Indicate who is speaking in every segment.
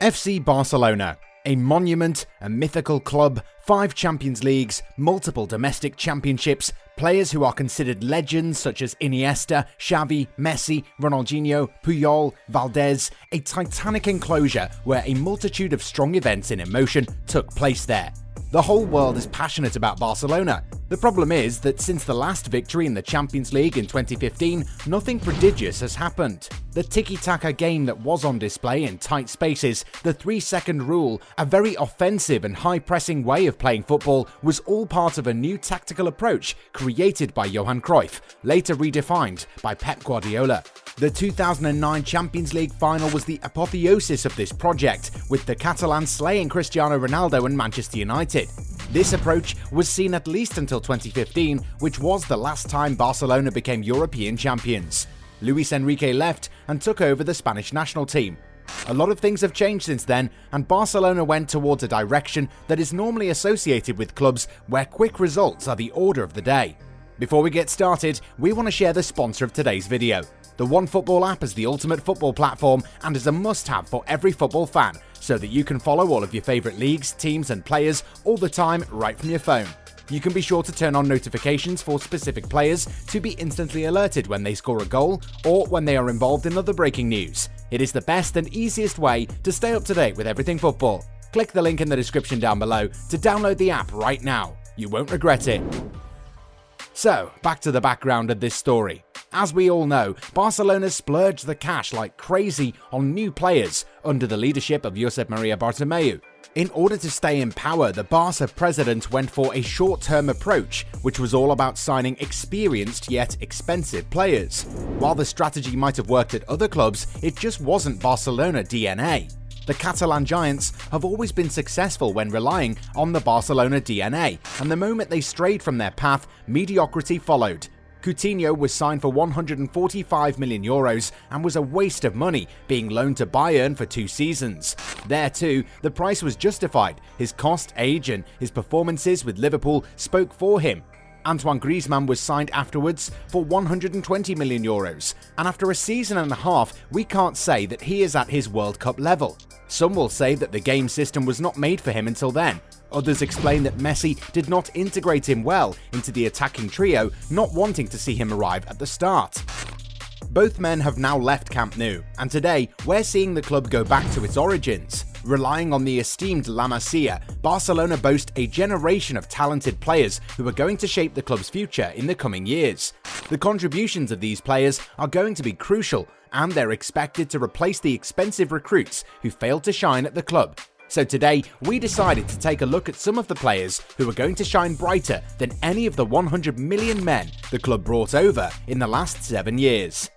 Speaker 1: FC Barcelona, a monument, a mythical club, 5 Champions Leagues, multiple domestic championships, players who are considered legends such as Iniesta, Xavi, Messi, Ronaldinho, Puyol, Valdez, a titanic enclosure where a multitude of strong events in emotion took place there. The whole world is passionate about Barcelona. The problem is that since the last victory in the Champions League in 2015, nothing prodigious has happened. The tiki-taka game that was on display in tight spaces, the 3-second rule, a very offensive and high-pressing way of playing football was all part of a new tactical approach created by Johan Cruyff, later redefined by Pep Guardiola. The 2009 Champions League final was the apotheosis of this project, with the Catalans slaying Cristiano Ronaldo and Manchester United. This approach was seen at least until 2015, which was the last time Barcelona became European champions. Luis Enrique left and took over the Spanish national team. A lot of things have changed since then, and Barcelona went towards a direction that is normally associated with clubs where quick results are the order of the day. Before we get started, we want to share the sponsor of today's video. The OneFootball app is the ultimate football platform and is a must-have for every football fan, so that you can follow all of your favourite leagues, teams and players all the time right from your phone. You can be sure to turn on notifications for specific players to be instantly alerted when they score a goal or when they are involved in other breaking news. It is the best and easiest way to stay up to date with everything football. Click the link in the description down below to download the app right now. You won't regret it. So, back to the background of this story. As we all know, Barcelona splurged the cash like crazy on new players under the leadership of Josep Maria Bartomeu. In order to stay in power, the Barca president went for a short-term approach, which was all about signing experienced yet expensive players. While the strategy might have worked at other clubs, it just wasn't Barcelona DNA. The Catalan giants have always been successful when relying on the Barcelona DNA, and the moment they strayed from their path, mediocrity followed. Coutinho was signed for €145 million and was a waste of money, being loaned to Bayern for 2 seasons. There too, the price was justified. His cost, age and his performances with Liverpool spoke for him. Antoine Griezmann was signed afterwards for €120 million, and after a season and a half, we can't say that he is at his World Cup level. Some will say that the game system was not made for him until then. Others explain that Messi did not integrate him well into the attacking trio, not wanting to see him arrive at the start. Both men have now left Camp Nou, and today we're seeing the club go back to its origins. Relying on the esteemed La Masia, Barcelona boast a generation of talented players who are going to shape the club's future in the coming years. The contributions of these players are going to be crucial, and they're expected to replace the expensive recruits who failed to shine at the club. So today, we decided to take a look at some of the players who are going to shine brighter than any of the 100 million men the club brought over in the last 7 years.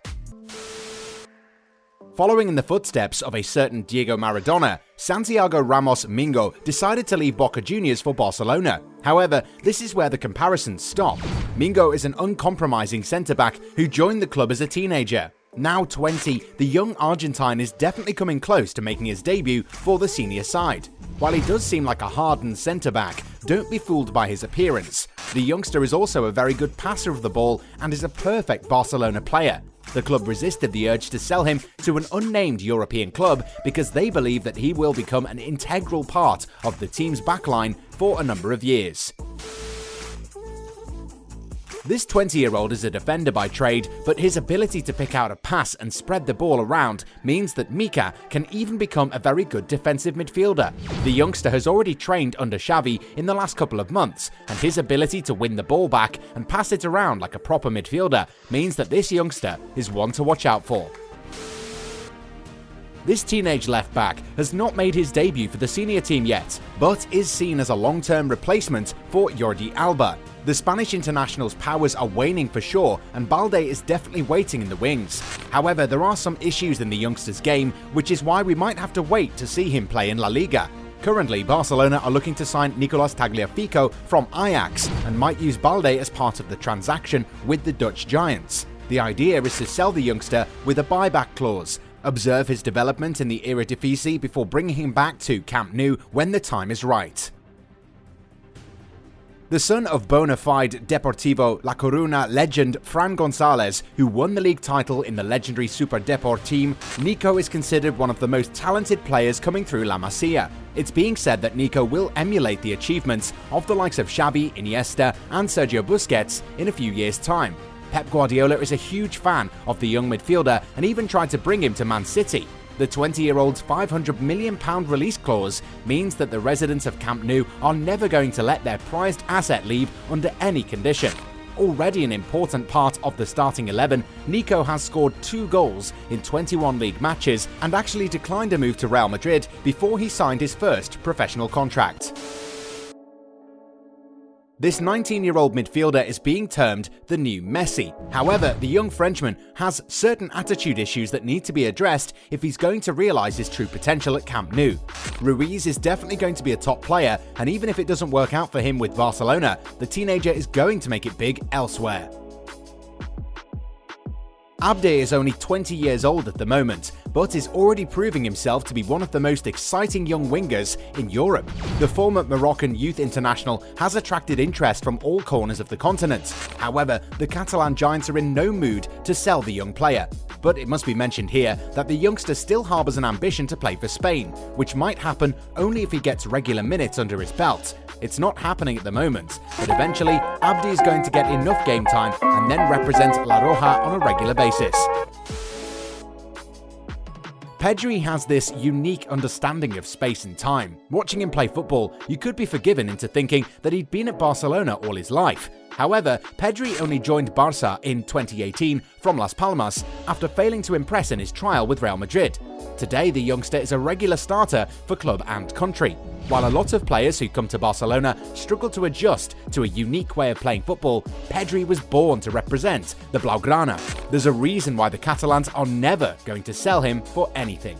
Speaker 1: Following in the footsteps of a certain Diego Maradona, Santiago Ramos Mingo decided to leave Boca Juniors for Barcelona. However, this is where the comparisons stop. Mingo is an uncompromising centre-back who joined the club as a teenager. Now 20, the young Argentine is definitely coming close to making his debut for the senior side. While he does seem like a hardened centre-back, don't be fooled by his appearance. The youngster is also a very good passer of the ball and is a perfect Barcelona player. The club resisted the urge to sell him to an unnamed European club because they believe that he will become an integral part of the team's backline for a number of years. This 20-year-old is a defender by trade, but his ability to pick out a pass and spread the ball around means that Mika can even become a very good defensive midfielder. The youngster has already trained under Xavi in the last couple of months, and his ability to win the ball back and pass it around like a proper midfielder means that this youngster is one to watch out for. This teenage left-back has not made his debut for the senior team yet, but is seen as a long-term replacement for Jordi Alba. The Spanish international's powers are waning for sure, and Balde is definitely waiting in the wings. However, there are some issues in the youngster's game, which is why we might have to wait to see him play in La Liga. Currently, Barcelona are looking to sign Nicolas Tagliafico from Ajax and might use Balde as part of the transaction with the Dutch giants. The idea is to sell the youngster with a buyback clause, observe his development in the Eredivisie before bringing him back to Camp Nou when the time is right. The son of bona fide Deportivo La Coruña legend Fran González, who won the league title in the legendary Super Deport team, Nico is considered one of the most talented players coming through La Masia. It's being said that Nico will emulate the achievements of the likes of Xavi, Iniesta and Sergio Busquets in a few years' time. Pep Guardiola is a huge fan of the young midfielder and even tried to bring him to Man City. The 20-year-old's £500 million release clause means that the residents of Camp Nou are never going to let their prized asset leave under any condition. Already an important part of the starting 11, Nico has scored 2 goals in 21 league matches and actually declined a move to Real Madrid before he signed his first professional contract. This 19-year-old midfielder is being termed the new Messi. However, the young Frenchman has certain attitude issues that need to be addressed if he's going to realise his true potential at Camp Nou. Ruiz is definitely going to be a top player, and even if it doesn't work out for him with Barcelona, the teenager is going to make it big elsewhere. Abde is only 20 years old at the moment, but is already proving himself to be one of the most exciting young wingers in Europe. The former Moroccan youth international has attracted interest from all corners of the continent. However, the Catalan giants are in no mood to sell the young player. But it must be mentioned here that the youngster still harbours an ambition to play for Spain, which might happen only if he gets regular minutes under his belt. It's not happening at the moment, but eventually Abde is going to get enough game time and then represent La Roja on a regular basis. Pedri has this unique understanding of space and time. Watching him play football, you could be forgiven into thinking that he'd been at Barcelona all his life. However, Pedri only joined Barca in 2018 from Las Palmas after failing to impress in his trial with Real Madrid. Today, the youngster is a regular starter for club and country. While a lot of players who come to Barcelona struggle to adjust to a unique way of playing football, Pedri was born to represent the Blaugrana. There's a reason why the Catalans are never going to sell him for anything.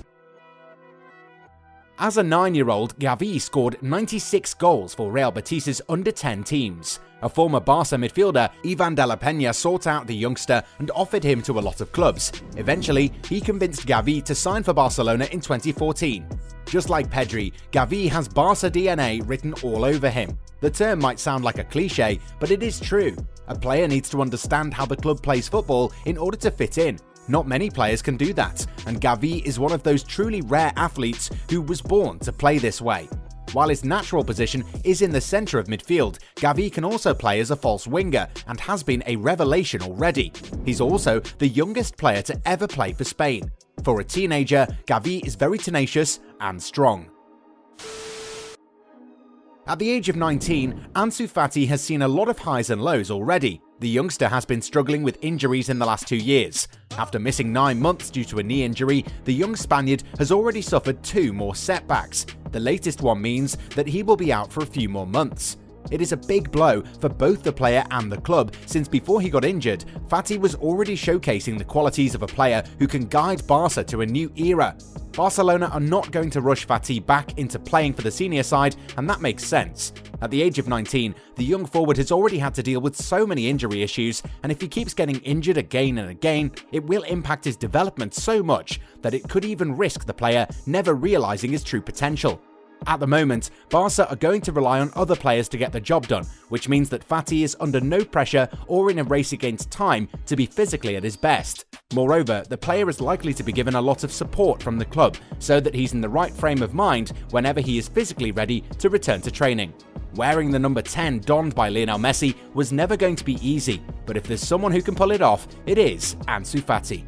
Speaker 1: As a 9-year-old, Gavi scored 96 goals for Real Betis's under-10 teams. A former Barca midfielder, Ivan de la Peña, sought out the youngster and offered him to a lot of clubs. Eventually, he convinced Gavi to sign for Barcelona in 2014. Just like Pedri, Gavi has Barca DNA written all over him. The term might sound like a cliche, but it is true. A player needs to understand how the club plays football in order to fit in. Not many players can do that, and Gavi is one of those truly rare athletes who was born to play this way. While his natural position is in the centre of midfield, Gavi can also play as a false winger and has been a revelation already. He's also the youngest player to ever play for Spain. For a teenager, Gavi is very tenacious and strong. At the age of 19, Ansu Fati has seen a lot of highs and lows already. The youngster has been struggling with injuries in the last 2 years. After missing 9 months due to a knee injury, the young Spaniard has already suffered 2 more setbacks. The latest one means that he will be out for a few more months. It is a big blow for both the player and the club, since before he got injured, Fati was already showcasing the qualities of a player who can guide Barca to a new era. Barcelona are not going to rush Fati back into playing for the senior side, and that makes sense. At the age of 19, the young forward has already had to deal with so many injury issues, and if he keeps getting injured again and again, it will impact his development so much that it could even risk the player never realising his true potential. At the moment, Barca are going to rely on other players to get the job done, which means that Fati is under no pressure or in a race against time to be physically at his best. Moreover, the player is likely to be given a lot of support from the club so that he's in the right frame of mind whenever he is physically ready to return to training. Wearing the number 10 donned by Lionel Messi was never going to be easy, but if there's someone who can pull it off, it is Ansu Fati.